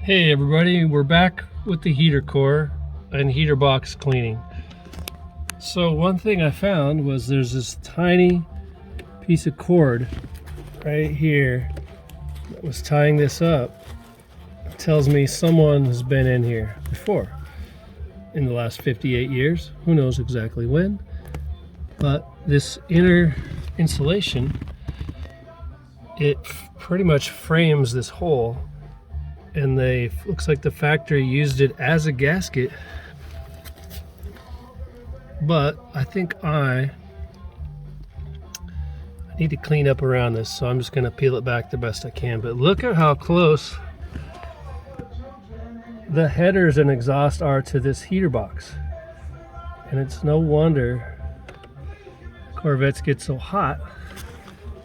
Hey everybody, we're back with the heater core and heater box cleaning. So one thing I found was there's this tiny piece of cord right here that was tying this up. It tells me someone has been in here before in the last 58 years. Who knows exactly when, but this inner insulation, it pretty much frames this hole, and looks like the factory used it as a gasket. But I think I need to clean up around this, so I'm just going to peel it back the best I can. But look at how close the headers and exhaust are to this heater box, and it's no wonder Corvettes get so hot,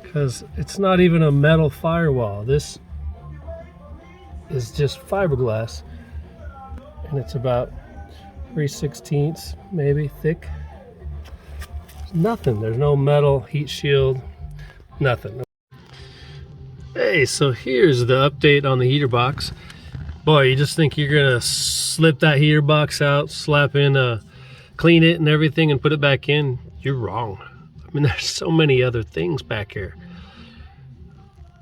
because it's not even a metal firewall. This is just fiberglass, and it's about 3/16 maybe thick. Nothing, there's no metal heat shield, nothing. Hey, so here's the update on the heater box. Boy, you just think you're gonna slip that heater box out, slap in clean it and everything and put it back in. You're wrong. I mean, there's so many other things back here.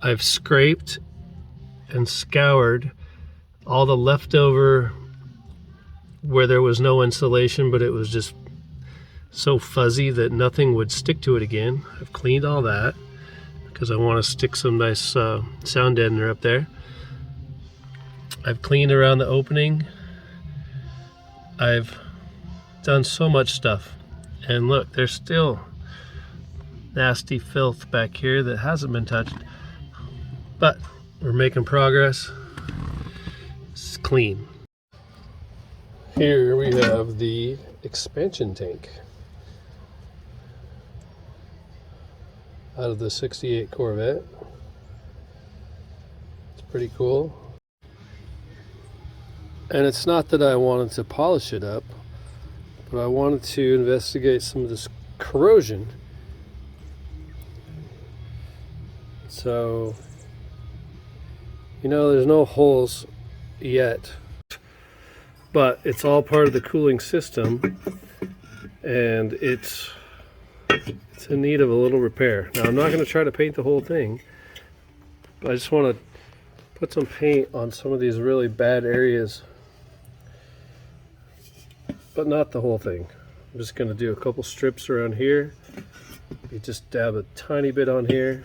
I've scraped and scoured all the leftover where there was no insulation, but it was just so fuzzy that nothing would stick to it again. I've cleaned all that because I want to stick some nice sound deadener up there. I've cleaned around the opening. I've done so much stuff, and look, there's still nasty filth back here that hasn't been touched, but we're making progress. It's clean. Here we have the expansion tank out of the '68 Corvette. It's pretty cool. And it's not that I wanted to polish it up, but I wanted to investigate some of this corrosion. So, you know, there's no holes yet, but it's all part of the cooling system, and it's in need of a little repair. Now, I'm not going to try to paint the whole thing, but I just want to put some paint on some of these really bad areas, but not the whole thing. I'm just going to do a couple strips around here. You just dab a tiny bit on here,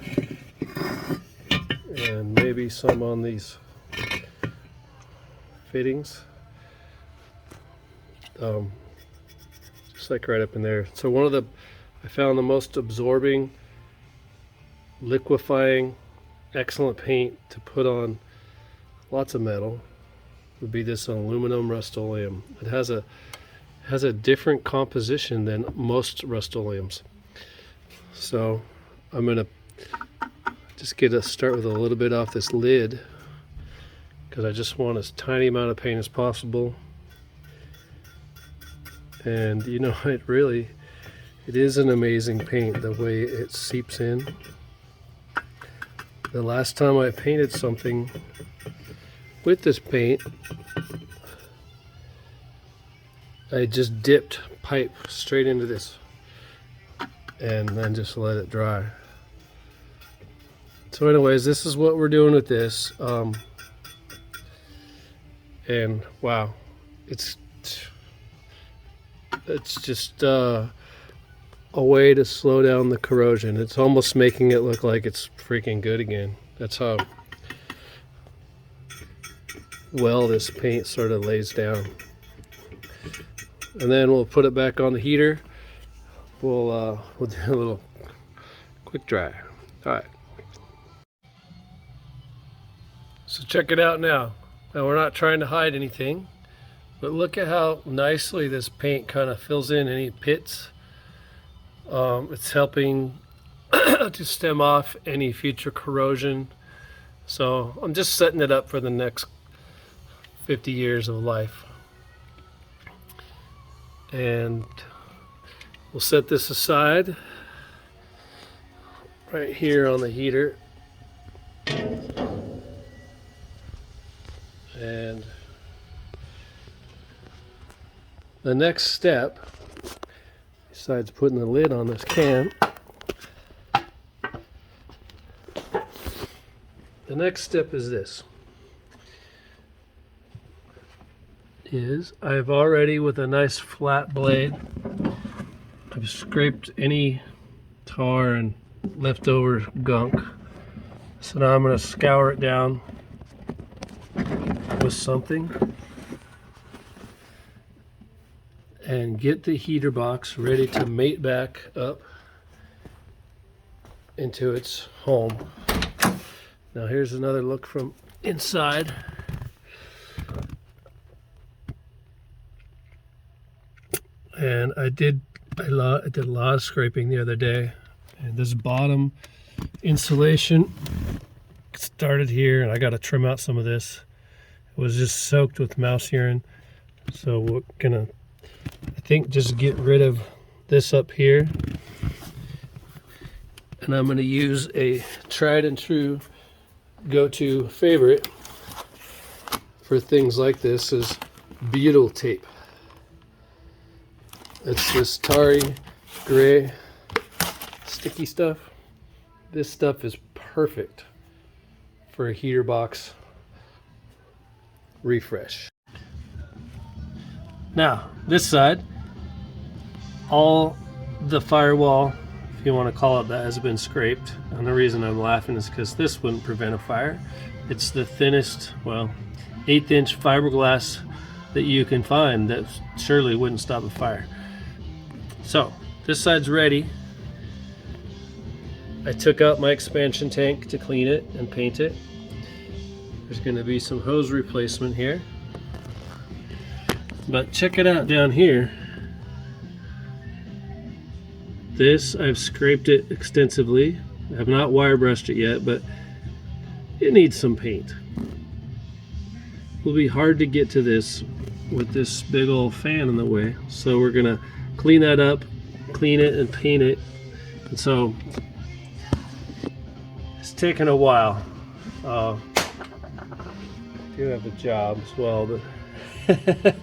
and maybe some on these fittings, just like right up in there. So I found the most absorbing, liquefying, excellent paint to put on lots of metal would be this aluminum Rust-Oleum. It has a different composition than most Rust-Oleums. So I'm gonna just start with a little bit off this lid, because I just want as tiny amount of paint as possible. And you know, it is an amazing paint, the way it seeps in. The last time I painted something with this paint, I just dipped pipe straight into this and then just let it dry. So anyways, this is what we're doing with this. And wow, it's just a way to slow down the corrosion. It's almost making it look like it's freaking good again. That's how well this paint sort of lays down. And then we'll put it back on the heater. We'll do a little quick dry. All right. So check it out now. Now, we're not trying to hide anything, but look at how nicely this paint kind of fills in any pits. It's helping to stem off any future corrosion. So I'm just setting it up for the next 50 years of life. And we'll set this aside right here on the heater. And the next step, besides putting the lid on this can, the next step is this. I've already, with a nice flat blade, I've scraped any tar and leftover gunk. So now I'm going to scour it down with something and get the heater box ready to mate back up into its home. Now here's another look from inside. And I did a lot of scraping the other day, and this bottom insulation started here, and I got to trim out some of this. It was just soaked with mouse urine, so we're gonna, I think, just get rid of this up here, and I'm gonna use a tried and true go-to favorite for things like this is butyl tape. It's this tarry gray sticky stuff. This stuff is perfect for a heater box refresh. Now, this side, all the firewall, if you want to call it that, has been scraped. And the reason I'm laughing is because this wouldn't prevent a fire. It's the thinnest, well, 1/8 inch fiberglass that you can find that surely wouldn't stop a fire. So, this side's ready. I took out my expansion tank to clean it and paint it. There's going to be some hose replacement here. But check it out down here. This, I've scraped it extensively. I have not wire brushed it yet, but it needs some paint. It will be hard to get to this with this big old fan in the way. So we're going to clean that up, clean it, and paint it. And so it's taken a while. I do have a job as well, but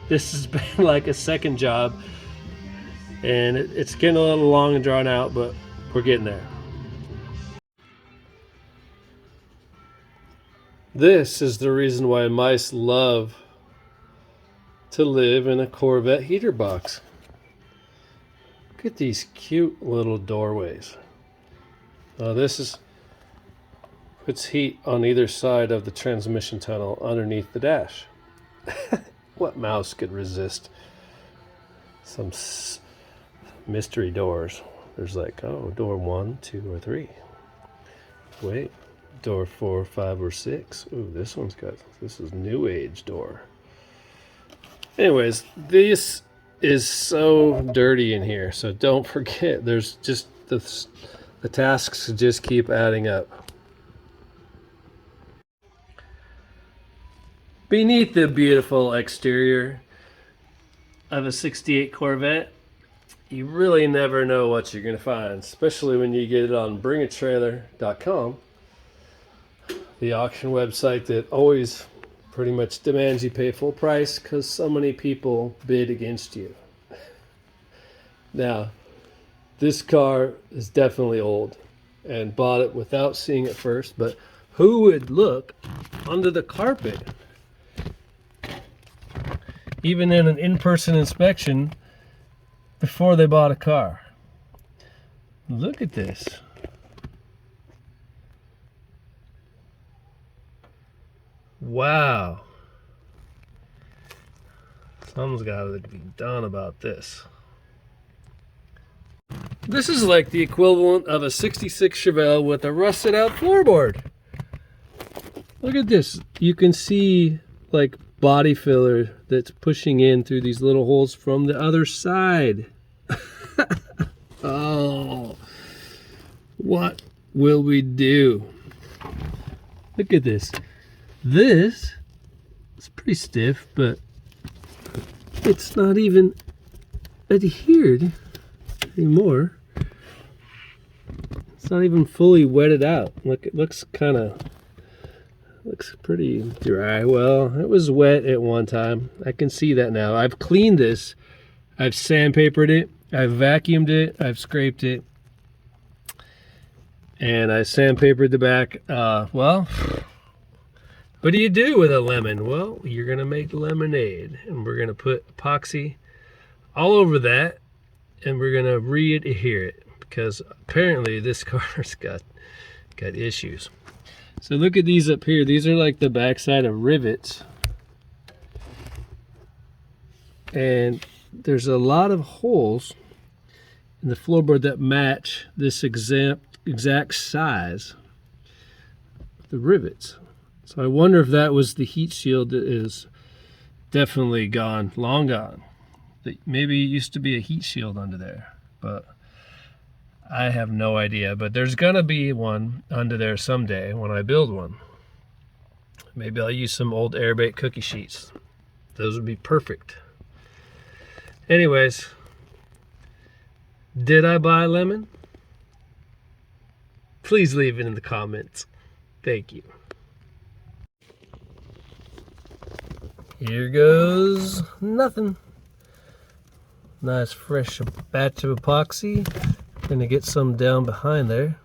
this has been like a second job, and it's getting a little long and drawn out, but we're getting there. This is the reason why mice love to live in a Corvette heater box. Look at these cute little doorways. This puts heat on either side of the transmission tunnel underneath the dash. What mouse could resist some mystery doors? There's like, oh, door 1, 2, or 3. Wait, door 4, 5, or 6. Ooh, this is new age door. Anyways, this is so dirty in here, so don't forget, there's just the tasks just keep adding up. Beneath the beautiful exterior of a 68 Corvette, you really never know what you're going to find, especially when you get it on bringatrailer.com, the auction website that always pretty much demands you pay full price because so many people bid against you. Now, this car is definitely old and bought it without seeing it first, but who would look under the carpet, even in an in-person inspection, before they bought a car? Look at this. Wow. Something's got to be done about this. This is like the equivalent of a 66 Chevelle with a rusted out floorboard. Look at this. You can see like body filler that's pushing in through these little holes from the other side. Oh, what will we do? Look at this. This is pretty stiff, but it's not even adhered anymore. It's not even fully wetted out. Look, it looks looks pretty dry. Well, it was wet at one time. I can see that now. I've cleaned this. I've sandpapered it. I've vacuumed it. I've scraped it. And I sandpapered the back. Well, what do you do with a lemon? Well, you're gonna make lemonade, and we're gonna put epoxy all over that, and we're gonna re-adhere it, because apparently this car's got issues. So look at these up here. These are like the backside of rivets, and there's a lot of holes in the floorboard that match this exact size of the rivets. So I wonder if that was the heat shield that is definitely gone, long gone. Maybe it used to be a heat shield under there, but I have no idea. But there's gonna be one under there someday when I build one. Maybe I'll use some old air-baked cookie sheets. Those would be perfect. Anyways, did I buy a lemon? Please leave it in the comments. Thank you. Here goes nothing. Nice fresh batch of epoxy. Gonna get some down behind there.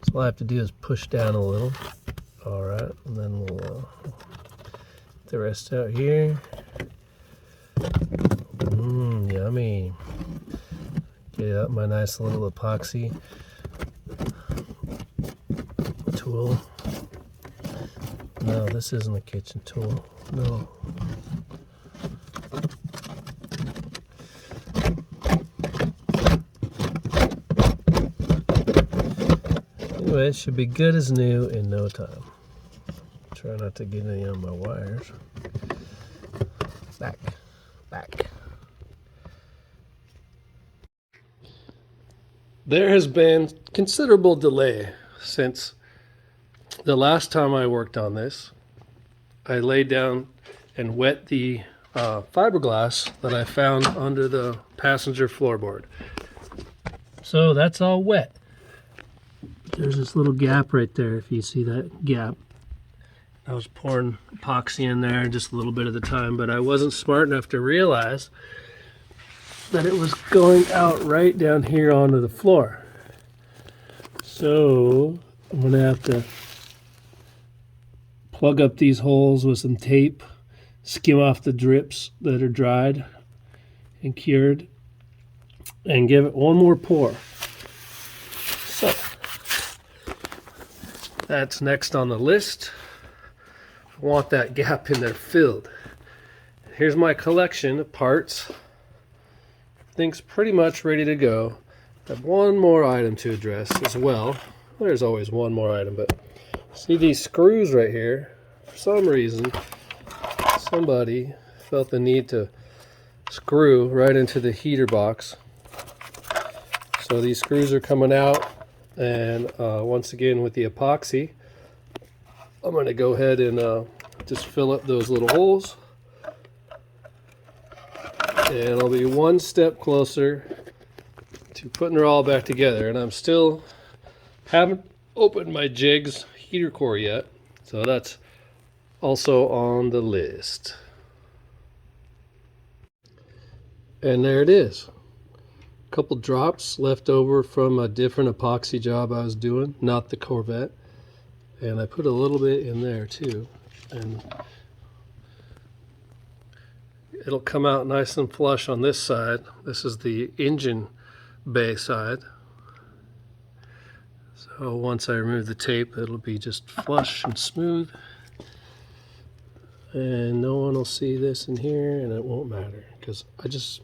So all I have to do is push down a little. All right, and then we'll get the rest out here. Yummy. Get out my nice little epoxy tool. No, this isn't a kitchen tool. No. Anyway, it should be good as new in no time. Try not to get any on my wires. Back. There has been considerable delay since the last time I worked on this. I laid down and wet the fiberglass that I found under the passenger floorboard. So that's all wet. There's this little gap right there, if you see that gap. I was pouring epoxy in there just a little bit at a time, but I wasn't smart enough to realize that it was going out right down here onto the floor. So I'm gonna have to plug up these holes with some tape, skim off the drips that are dried and cured, and give it one more pour. So that's next on the list. I want that gap in there filled. Here's my collection of parts. Everything's pretty much ready to go. I have one more item to address as well. There's always one more item, but see these screws right here? For some reason, somebody felt the need to screw right into the heater box. So these screws are coming out, and once again with the epoxy, I'm going to go ahead and just fill up those little holes. And I'll be one step closer to putting it all back together. And I'm still haven't opened my jigs heater core yet, so that's also on the list. And there it is. A couple drops left over from a different epoxy job I was doing, not the Corvette. And I put a little bit in there too. And it'll come out nice and flush on this side. This is the engine bay side. So once I remove the tape, it'll be just flush and smooth. And no one will see this in here, and it won't matter because I just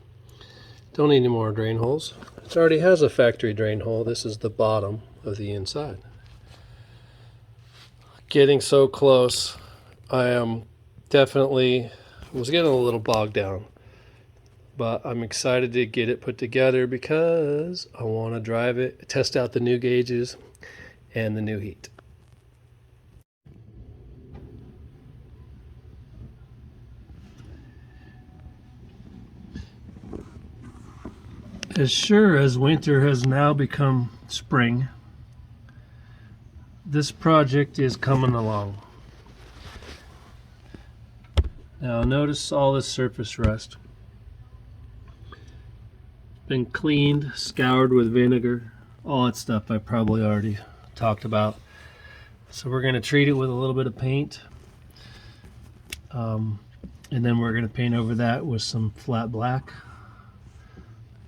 don't need any more drain holes. It already has a factory drain hole. This is the bottom of the inside. Getting so close. I am definitely was getting a little bogged down, but I'm excited to get it put together because I want to drive it, test out the new gauges and the new heat. As sure as winter has now become spring, this project is coming along. Now notice all this surface rust. Been cleaned, scoured with vinegar, all that stuff I probably already talked about. So we're going to treat it with a little bit of paint. And then we're going to paint over that with some flat black.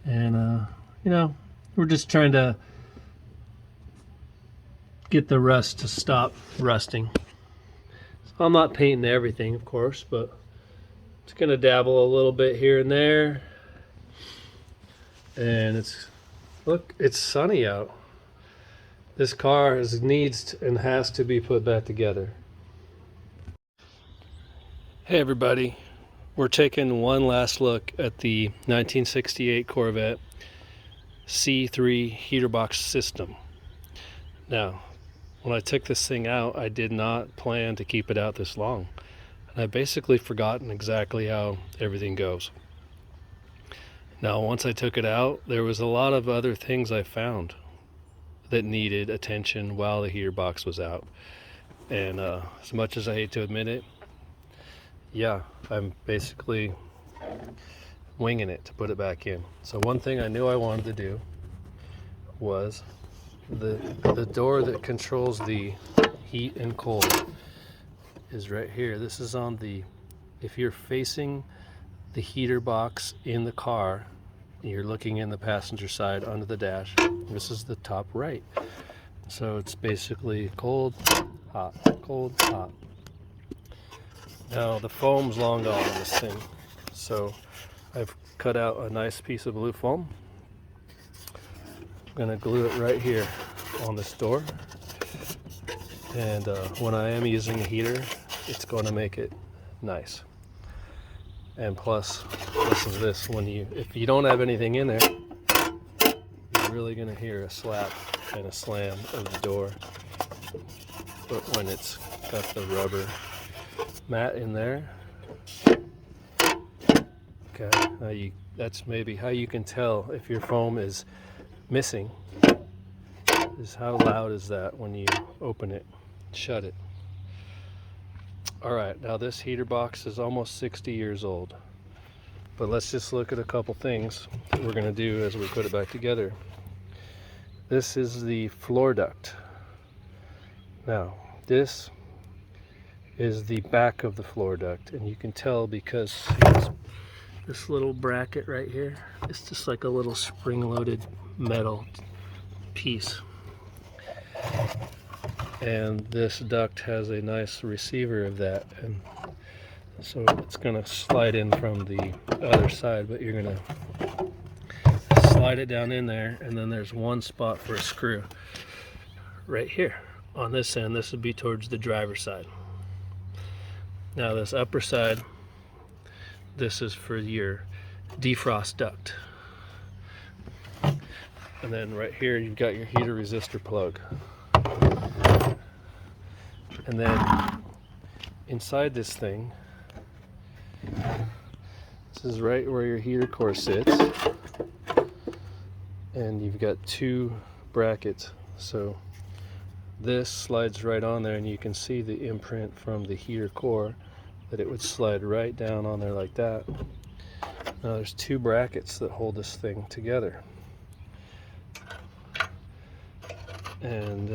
And, you know, we're just trying to get the rust to stop rusting. So I'm not painting everything, of course, but just going to dabble a little bit here and there. And look, it's sunny out. This car needs and has to be put back together. Hey everybody, we're taking one last look at the 1968 Corvette C3 heater box system. Now, when I took this thing out, I did not plan to keep it out this long. And I've basically forgotten exactly how everything goes. Now, once I took it out, there was a lot of other things I found that needed attention while the heater box was out. And as much as I hate to admit it, yeah, I'm basically winging it to put it back in. So one thing I knew I wanted to do was the door that controls the heat and cold is right here. This is on if you're facing the heater box in the car, you're looking in the passenger side under the dash, this is the top right. So it's basically cold, hot, cold, hot. Now the foam's long gone on this thing, so I've cut out a nice piece of blue foam. I'm gonna glue it right here on this door, and when I am using a heater, it's going to make it nice. And plus, listen to this: if you don't have anything in there, you're really gonna hear a slap and a slam of the door. But when it's got the rubber mat in there, okay, now that's maybe how you can tell if your foam is missing, is how loud is that when you open it, shut it. Alright, now this heater box is almost 60 years old, but let's just look at a couple things that we're going to do as we put it back together. This is the floor duct. Now this is the back of the floor duct, and you can tell because this little bracket right here, it's just like a little spring-loaded metal piece. And this duct has a nice receiver of that, and so it's going to slide in from the other side, but you're going to slide it down in there, and then there's one spot for a screw right here on this end. This would be towards the driver's side. Now this upper side, this is for your defrost duct. And then right here you've got your heater resistor plug. And then inside this thing, this is right where your heater core sits. And you've got two brackets. So this slides right on there, and you can see the imprint from the heater core, that it would slide right down on there like that. Now there's two brackets that hold this thing together. And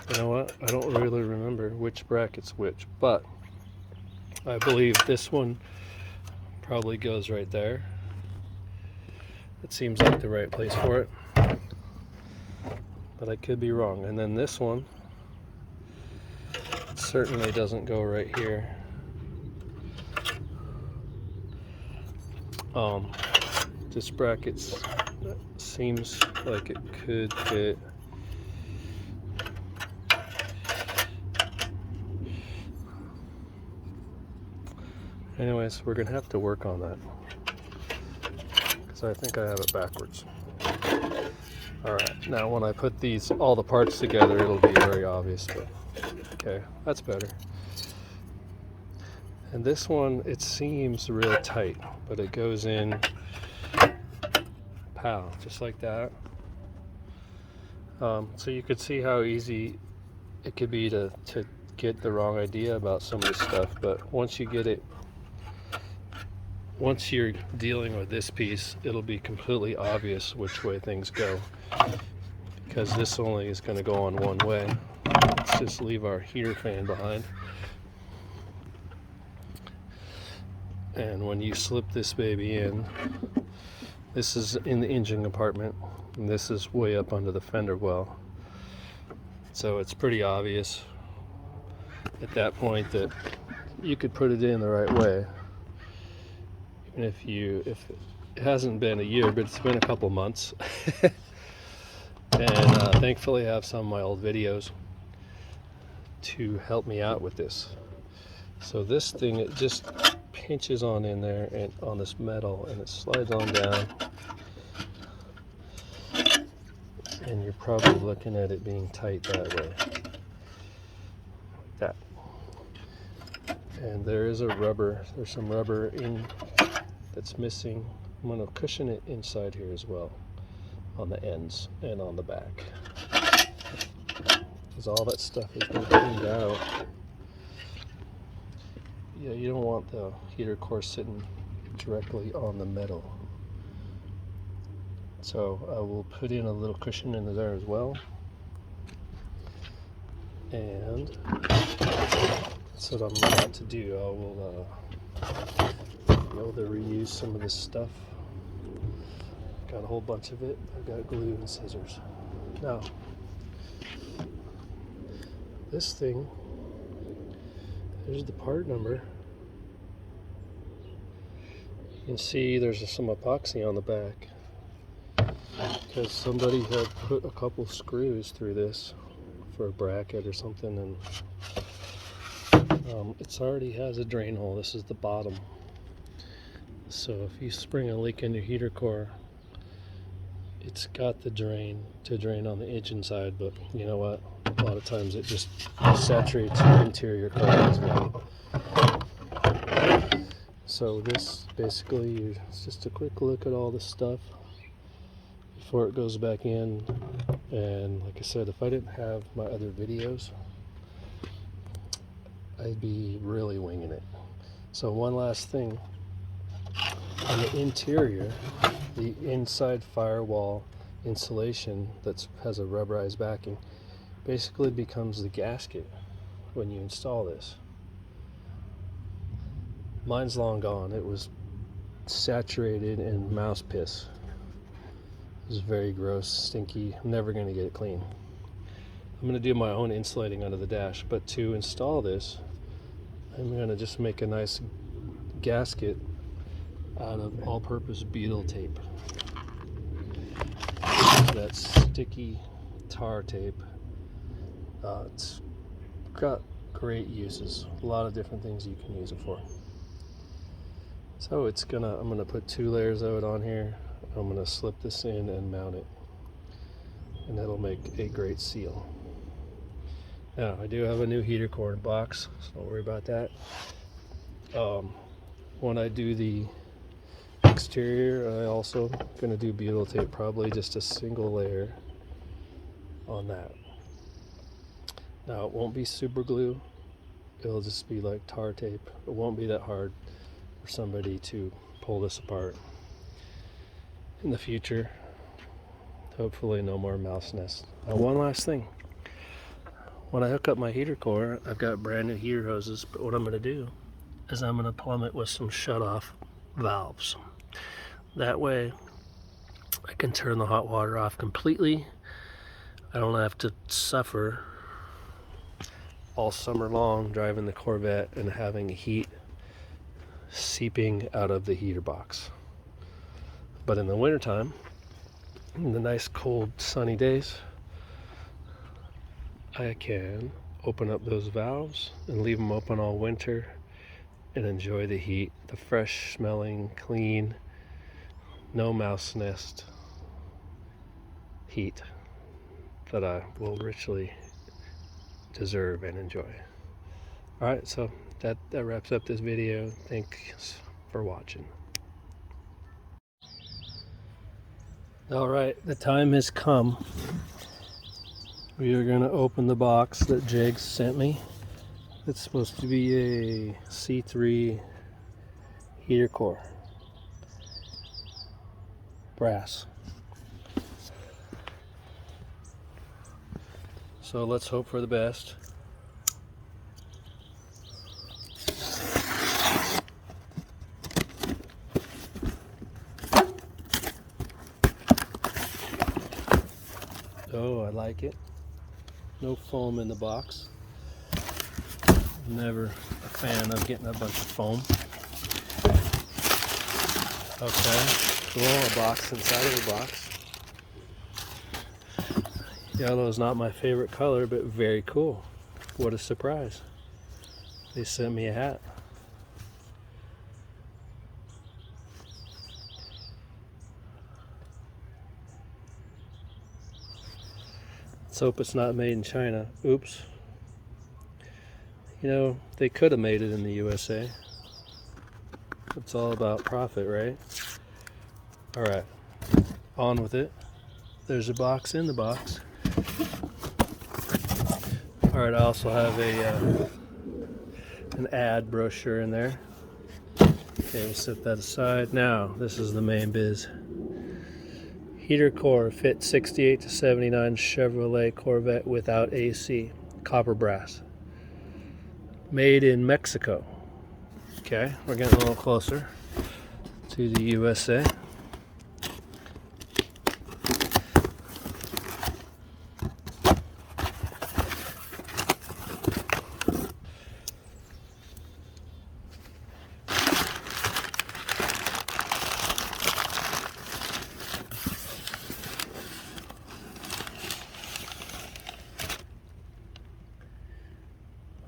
you know what? I don't really remember which bracket's which, but I believe this one probably goes right there. It seems like the right place for it, but I could be wrong. And then this one certainly doesn't go right here. This bracket seems like it could fit. Anyways, we're gonna have to work on that, because I think I have it backwards. Alright, now when I put all the parts together, it'll be very obvious, but okay, that's better. And this one, it seems real tight, but it goes in, pow, just like that. So you could see how easy it could be to get the wrong idea about some of this stuff, but once you get it once you're dealing with this piece, it'll be completely obvious which way things go, because this only is going to go on one way. Let's just leave our heater fan behind. And when you slip this baby in, this is in the engine compartment, and this is way up under the fender well. So it's pretty obvious at that point that you could put it in the right way. Even if it hasn't been a year, but it's been a couple months. And thankfully I have some of my old videos to help me out with this. So this thing, it just pinches on in there and on this metal, and it slides on down, and you're probably looking at it being tight that way, like that. And there's some rubber in that's missing. I'm going to cushion it inside here as well, on the ends and on the back, because all that stuff has been cleaned out. Yeah, you don't want the heater core sitting directly on the metal. So I will put in a little cushion in there as well. And that's what I'm about to do. I will be able to reuse some of this stuff. Got a whole bunch of it. I've got glue and scissors. Now, this thing, there's the part number. You can see there's some epoxy on the back, because somebody had put a couple screws through this for a bracket or something, and it's already has a drain hole. This is the bottom. So if you spring a leak in your heater core, it's got the drain to drain on the engine side, but you know what? A lot of times it just saturates your interior core as well. So this basically, it's just a quick look at all this stuff before it goes back in. And like I said, if I didn't have my other videos, I'd be really winging it. So one last thing, on the interior, the inside firewall insulation that has a rubberized backing basically becomes the gasket when you install this. Mine's long gone. It was saturated in mouse piss. It was very gross, stinky. I'm never going to get it clean. I'm going to do my own insulating under the dash, but to install this, I'm going to just make a nice gasket out of all-purpose butyl tape. That's sticky tar tape. It's got great uses. A lot of different things you can use it for. So I'm gonna put 2 layers of it on here. I'm gonna slip this in and mount it, and that'll make a great seal. Now I do have a new heater core box, so don't worry about that. When I do the exterior, I also gonna do butyl tape, probably just a single layer on that. Now it won't be super glue, it'll just be like tar tape. It won't be that hard for somebody to pull this apart in the future. Hopefully no more mouse nests. Now one last thing, when I hook up my heater core, I've got brand new heater hoses, but what I'm going to do is I'm going to plumb it with some shut-off valves. That way I can turn the hot water off completely. I don't have to suffer all summer long driving the Corvette and having heat seeping out of the heater box. But in the wintertime, in the nice cold sunny days, I can open up those valves and leave them open all winter and enjoy the heat, the fresh smelling, clean, no mouse nest heat that I will richly deserve and enjoy. Alright, so that wraps up this video. Thanks for watching. Alright, the time has come. We are going to open the box that Jake sent me. It's supposed to be a C3 heater core. brass. So let's hope for the best. Oh, I like it. No foam in the box. Never a fan of getting a bunch of foam. Okay, cool. A box inside of a box. Yellow is not my favorite color, but very cool. What a surprise. They sent me a hat. Let's hope it's not made in China. Oops. You know, they could have made it in the USA. It's all about profit, right? Alright, on with it. There's a box in the box. Alright, I also have an ad brochure in there. Okay, we'll set that aside. Now, this is the main biz. Heater core, fit 68 to 79 Chevrolet Corvette without AC. Copper brass. Made in Mexico. Okay, we're getting a little closer to the USA.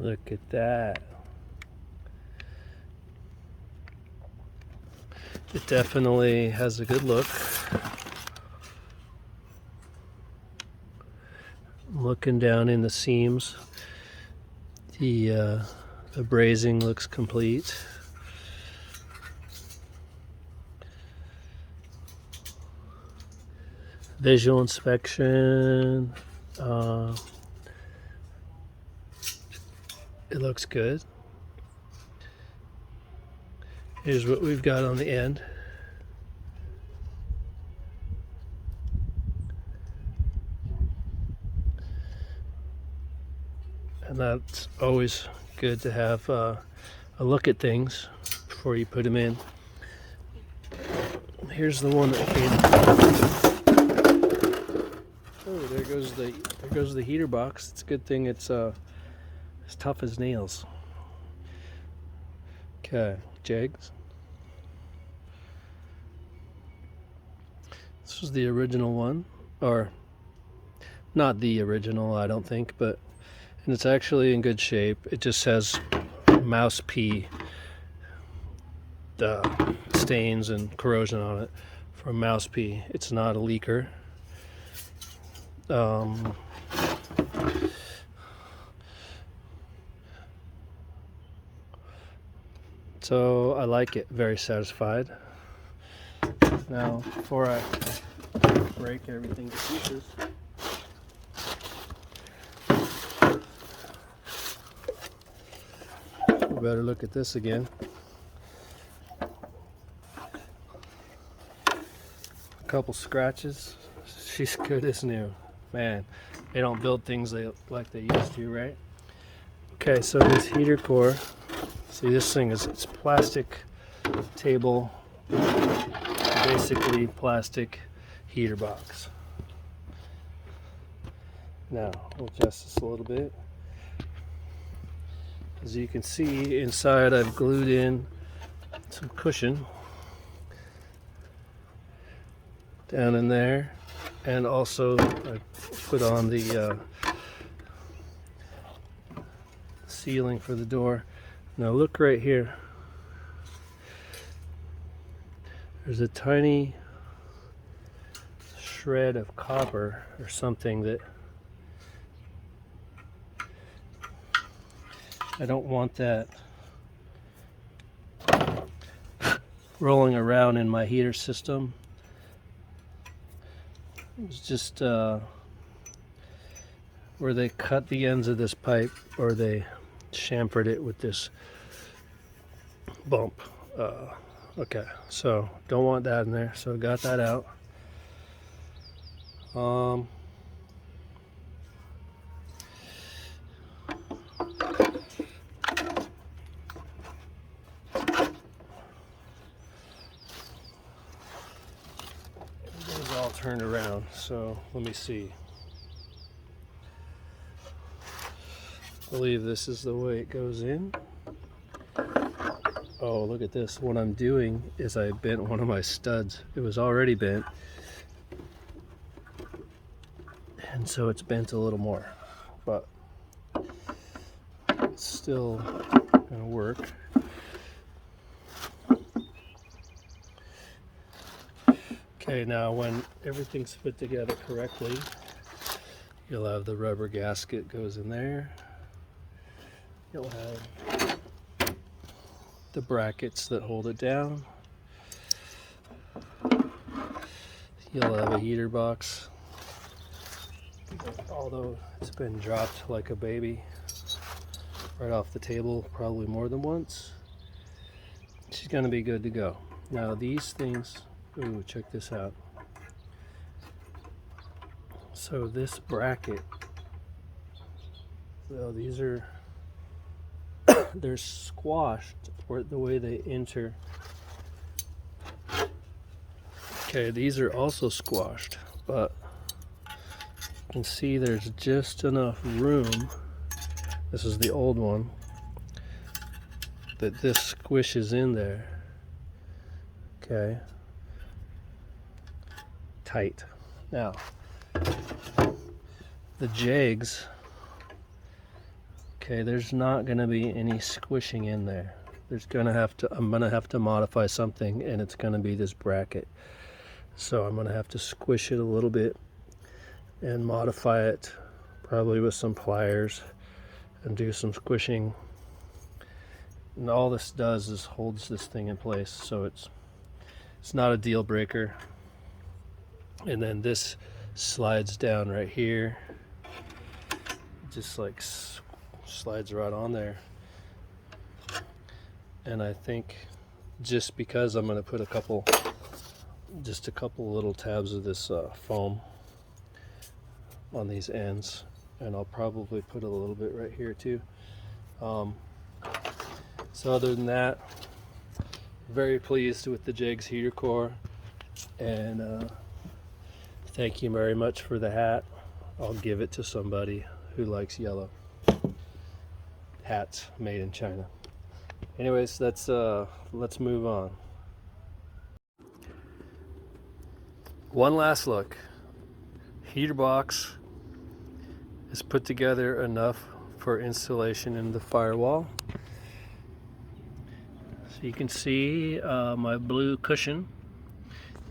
Look at that. It definitely has a good look. I'm looking down in the seams. The brazing looks complete. Visual inspection. It looks good. Here's what we've got on the end. And that's always good to have a look at things before you put them in. Here's the one that came. Oh, there goes the heater box. It's a good thing it's as tough as nails. Okay, Jegs. This was the original one, or not the original, I don't think, but and it's actually in good shape. It just has mouse pee stains and corrosion on it from mouse pee. It's not a leaker. So I like it, very satisfied. Now, before I break everything to pieces, we better look at this again. A couple scratches. She's good as new. Man, they don't build things like they used to, right? Okay, so this heater core. See, this thing it's plastic table, basically plastic heater box. Now, we'll adjust this a little bit. As you can see, inside I've glued in some cushion down in there, and also I put on the sealing for the door. Now look right here. There's a tiny shred of copper or something that I don't want that rolling around in my heater system. It's just where they cut the ends of this pipe, or they chamfered it with this bump. Okay, so don't want that in there, so got that out. It's all turned around, so let me see. I believe this is the way it goes in. Oh, look at this. What I'm doing is I bent one of my studs. It was already bent, and so it's bent a little more, but it's still gonna work. Okay, now when everything's fit together correctly, you'll have the rubber gasket goes in there. You'll have the brackets that hold it down. You'll have a heater box. Although it's been dropped like a baby right off the table probably more than once, she's gonna be good to go. Now these things, ooh, check this out. So this bracket, so these are they're squashed or the way they enter. Okay, these are also squashed, but you can see there's just enough room. This is the old one, that this squishes in there. Okay, tight. Now the jegs, okay, there's not going to be any squishing in there. I'm gonna have to modify something, and it's going to be this bracket. So I'm going to have to squish it a little bit and modify it, probably with some pliers, and do some squishing. And all this does is holds this thing in place, so it's not a deal breaker. And then this slides down right here, just like slides right on there. And I think just because I'm going to put just a couple little tabs of this foam on these ends, and I'll probably put a little bit right here too. So other than that, very pleased with the Jegs heater core, and thank you very much for the hat. I'll give it to somebody who likes yellow hats made in China. Anyways, let's move on. One last look. Heater box is put together enough for installation in the firewall. So you can see my blue cushion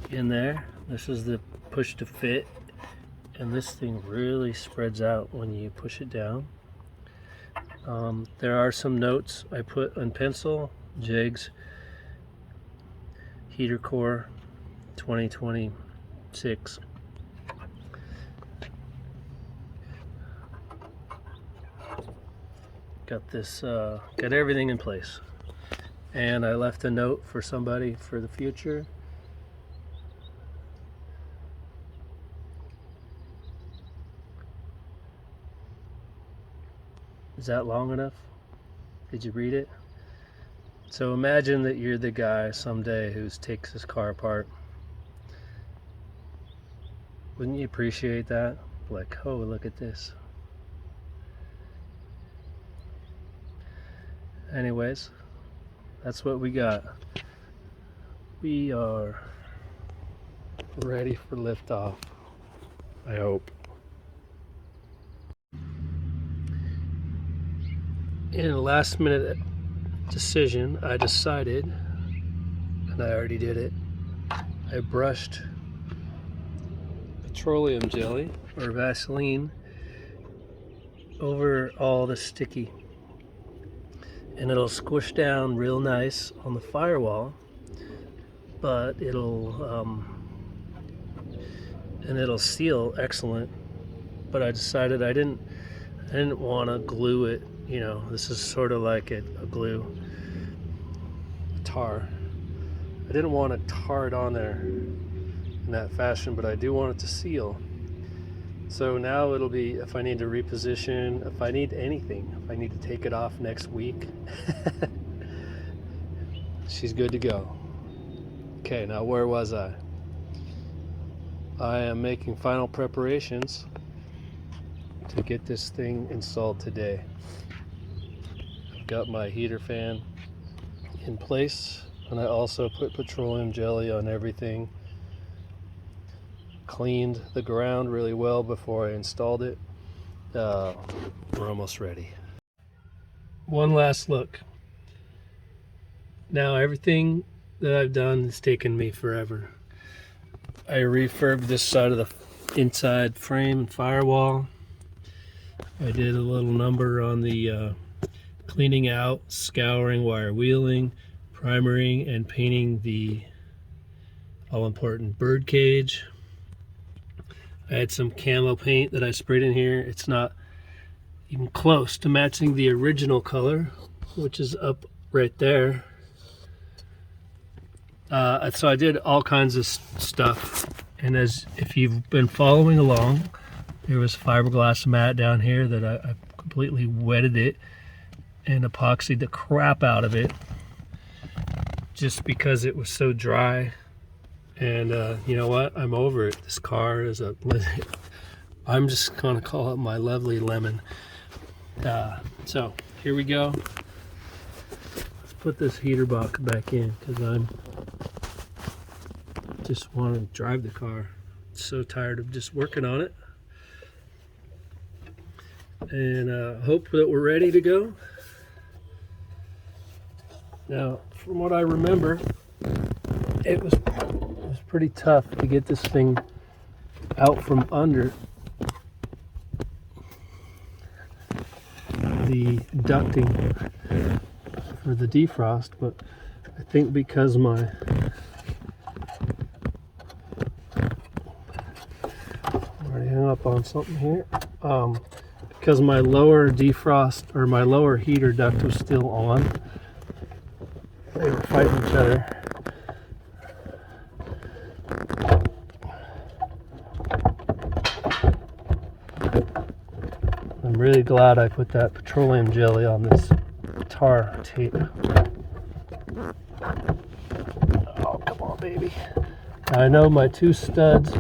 in there. This is the push to fit, and this thing really spreads out when you push it down. There are some notes I put on pencil. Jegs heater core 2026. Got this, got everything in place. And I left a note for somebody for the future. Is that long enough? Did you read it? So imagine that you're the guy someday who takes his car apart. Wouldn't you appreciate that? Like, oh, look at this. Anyways, that's what we got. We are ready for liftoff, I hope. In a last minute decision, I decided, and I already did it, I brushed petroleum jelly or Vaseline over all the sticky, and it'll squish down real nice on the firewall, but it'll seal excellent. But I decided I didn't want to glue it. You know, this is sort of like a glue, tar. I didn't want to tar it on there in that fashion, but I do want it to seal. So now it'll be if I need to reposition, if I need anything, if I need to take it off next week, she's good to go. Okay, now where was I? I am making final preparations to get this thing installed today. I've got my heater fan in place, and I also put petroleum jelly on everything. Cleaned the ground really well before I installed it. We're almost ready. One last look. Now everything that I've done has taken me forever. I refurbed this side of the inside frame and firewall. I did a little number on the cleaning out, scouring, wire wheeling, primering, and painting the all-important bird cage. I had some camo paint that I sprayed in here. It's not even close to matching the original color, which is up right there. So I did all kinds of stuff, and if you've been following along, there was fiberglass mat down here that I completely wetted it and epoxied the crap out of it just because it was so dry. And you know what? I'm over it. This car is I'm just gonna call it my lovely lemon. So here we go. Let's put this heater box back in because I'm just want to drive the car. So tired of just working on it. And hope that we're ready to go. Now, from what I remember, it was pretty tough to get this thing out from under the ducting for the defrost, but I think because my already hung up on something here, because my lower defrost or my lower heater duct was still on, they were fighting each other. I'm really glad I put that petroleum jelly on this tar tape. Oh, come on, baby. Now, I know my two studs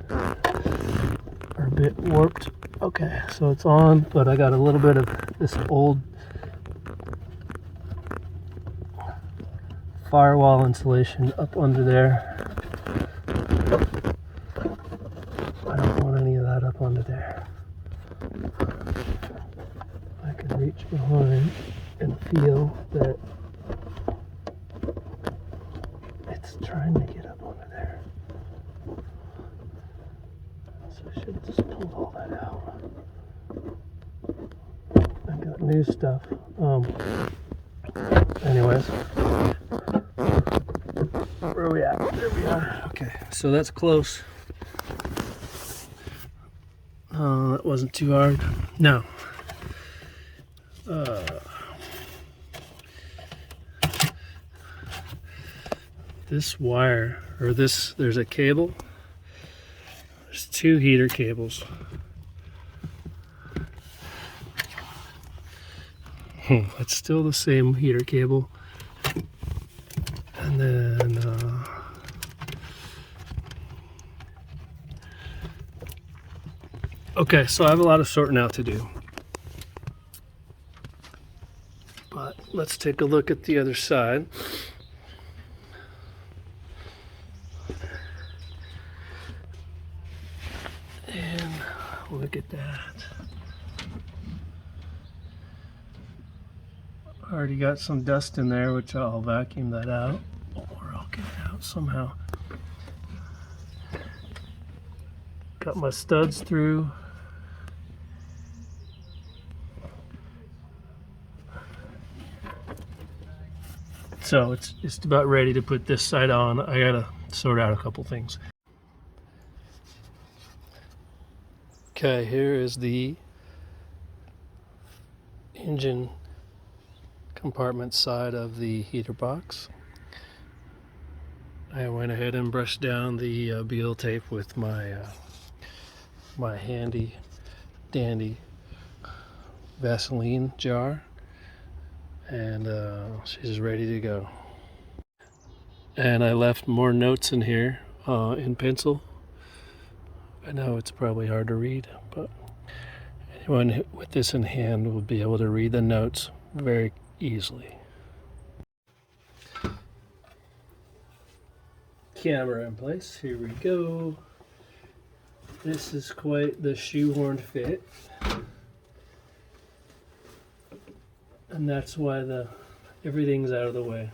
are a bit warped. Okay, so it's on, but I got a little bit of this old firewall insulation up under there. I don't want any of that up under there. I can reach behind and feel that it's trying to get up under there. So I should have just pulled all that out. I got new stuff. Anyways, where are we at? There we are. Okay, so that's close. That wasn't too hard. Now, this wire, or there's a cable. There's two heater cables. It's still the same heater cable. And then okay, so I have a lot of sorting out to do. But let's take a look at the other side. And look at that. Already got some dust in there, which I'll vacuum that out, or I'll get it out somehow. Got my studs through. So it's just about ready to put this side on. I gotta sort out a couple things. Okay, here is the engine compartment side of the heater box. I I went ahead and brushed down the beetle tape with my my handy dandy Vaseline jar, and she's ready to go. And I left more notes in here in pencil. I know it's probably hard to read, but anyone with this in hand will be able to read the notes very easily. Camera in place, here we go. This is quite the shoehorned fit, and that's why everything's out of the way.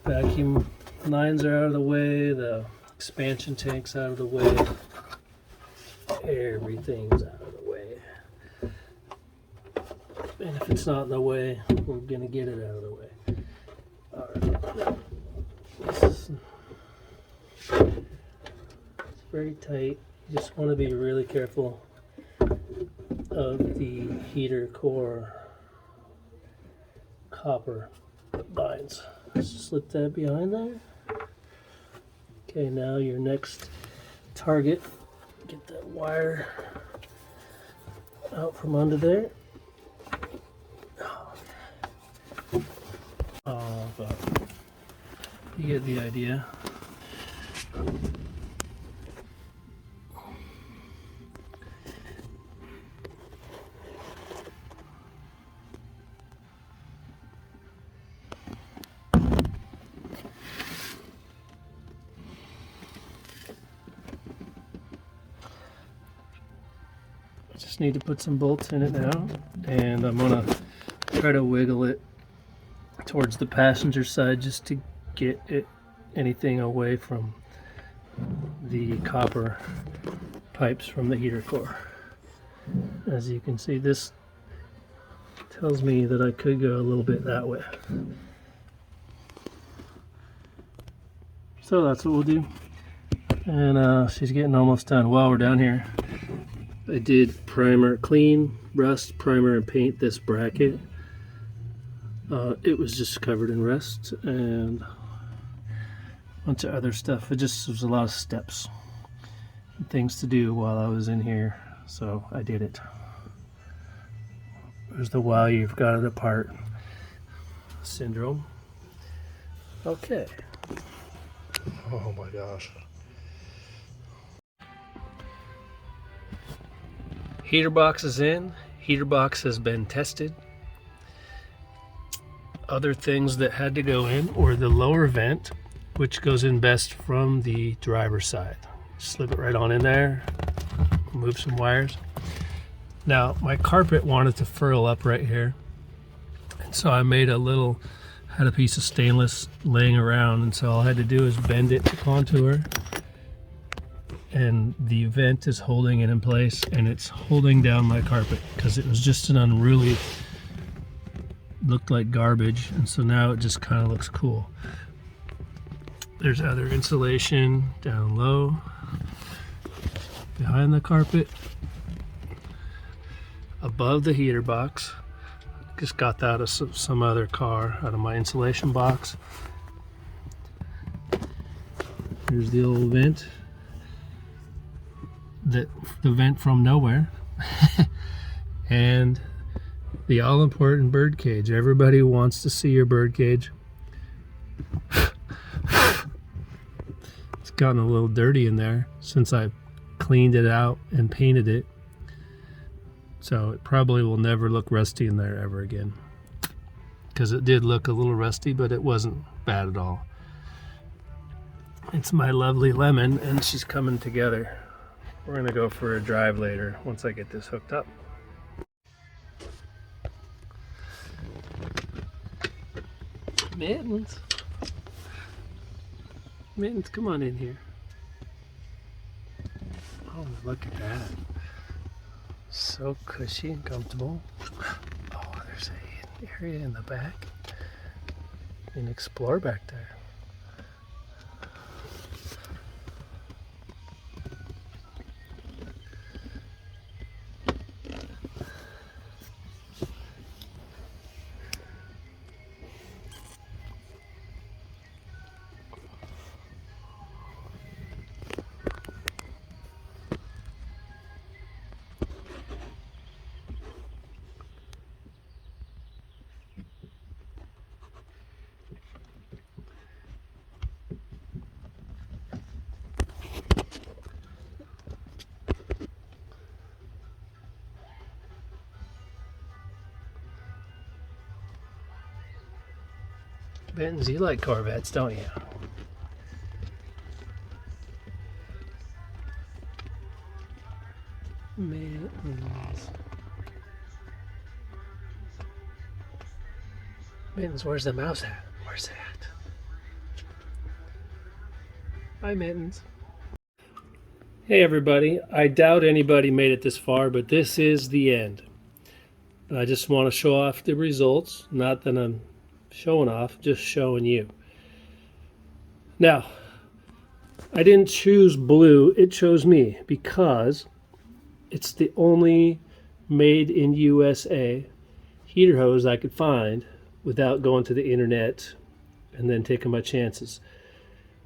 The vacuum lines are out of the way, the expansion tank's out of the way, everything's out of the way. And if it's not in the way, we're gonna get it out of the way. Alright. It's very tight. You just want to be really careful of the heater core copper lines. Slip that behind there. Okay, now your next target. Get that wire out from under there. But you get the idea. I just need to put some bolts in it now, and I'm gonna try to wiggle it towards the passenger side just to get anything away from the copper pipes from the heater core. As you can see, this tells me that I could go a little bit that way. So that's what we'll do. And she's getting almost done. While we're down here, I did primer, clean, rust, primer, and paint this bracket. It was just covered in rust and a bunch of other stuff. It just was a lot of steps and things to do while I was in here, so I did it. There's the while you've got it apart syndrome. Okay. Oh my gosh. Heater box is in. Heater box has been tested. Other things that had to go in were the lower vent, which goes in best from the driver's side. Slip it right on in there, move some wires. Now my carpet wanted to furl up right here, and so I made had a piece of stainless laying around, and so all I had to do is bend it to contour, and the vent is holding it in place, and it's holding down my carpet because it was just an unruly, looked like garbage, and so now it just kind of looks cool. There's other insulation down low behind the carpet, above the heater box. Just got that out of some other car, out of my insulation box. Here's the old vent, the vent from nowhere. And the all-important bird cage. Everybody wants to see your bird cage. It's gotten a little dirty in there since I cleaned it out and painted it. So it probably will never look rusty in there ever again. Because it did look a little rusty, but it wasn't bad at all. It's my lovely Lemon, and she's coming together. We're gonna go for a drive later once I get this hooked up. Mittens. Mittens, come on in here. Oh, look at that. So cushy and comfortable. Oh, there's an area in the back. You can explore back there. Mittens, you like Corvettes, don't you? Mittens. Mittens, where's the mouse at? Where's it at? Hi, Mittens. Hey, everybody. I doubt anybody made it this far, but this is the end. I just want to show off the results. Not that I'm showing off, just showing you. Now, I didn't choose blue, it chose me because it's the only made in USA heater hose I could find without going to the internet and then taking my chances.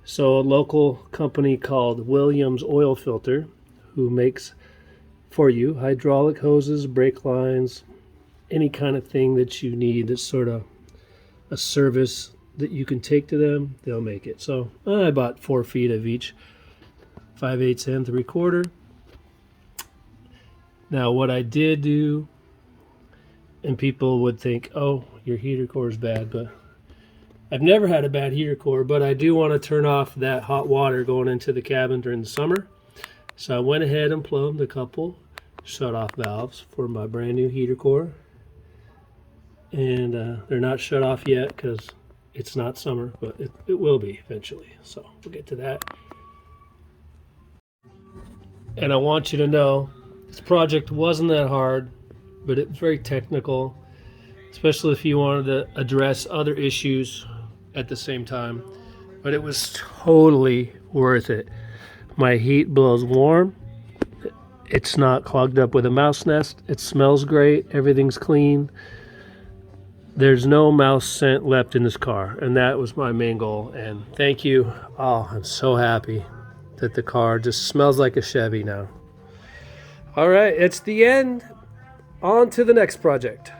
So a local company called Williams Oil Filter, who makes for you hydraulic hoses, brake lines, any kind of thing that you need that's sort of a service that you can take to them, they'll make it. So I bought 4 feet of each, 5/8 and 3/4. Now what I did do, and people would think, oh, your heater core is bad, but I've never had a bad heater core, but I do want to turn off that hot water going into the cabin during the summer. So I went ahead and plumbed a couple shut-off valves for my brand new heater core. And they're not shut off yet because it's not summer, but it will be eventually. So we'll get to that. And I want you to know, this project wasn't that hard, but it's very technical, especially if you wanted to address other issues at the same time. But it was totally worth it. My heat blows warm. It's not clogged up with a mouse nest. It smells great. Everything's clean. There's no mouse scent left in this car, and that was my main goal. And thank you. Oh, I'm so happy that the car just smells like a Chevy now. All right, it's the end. On to the next project.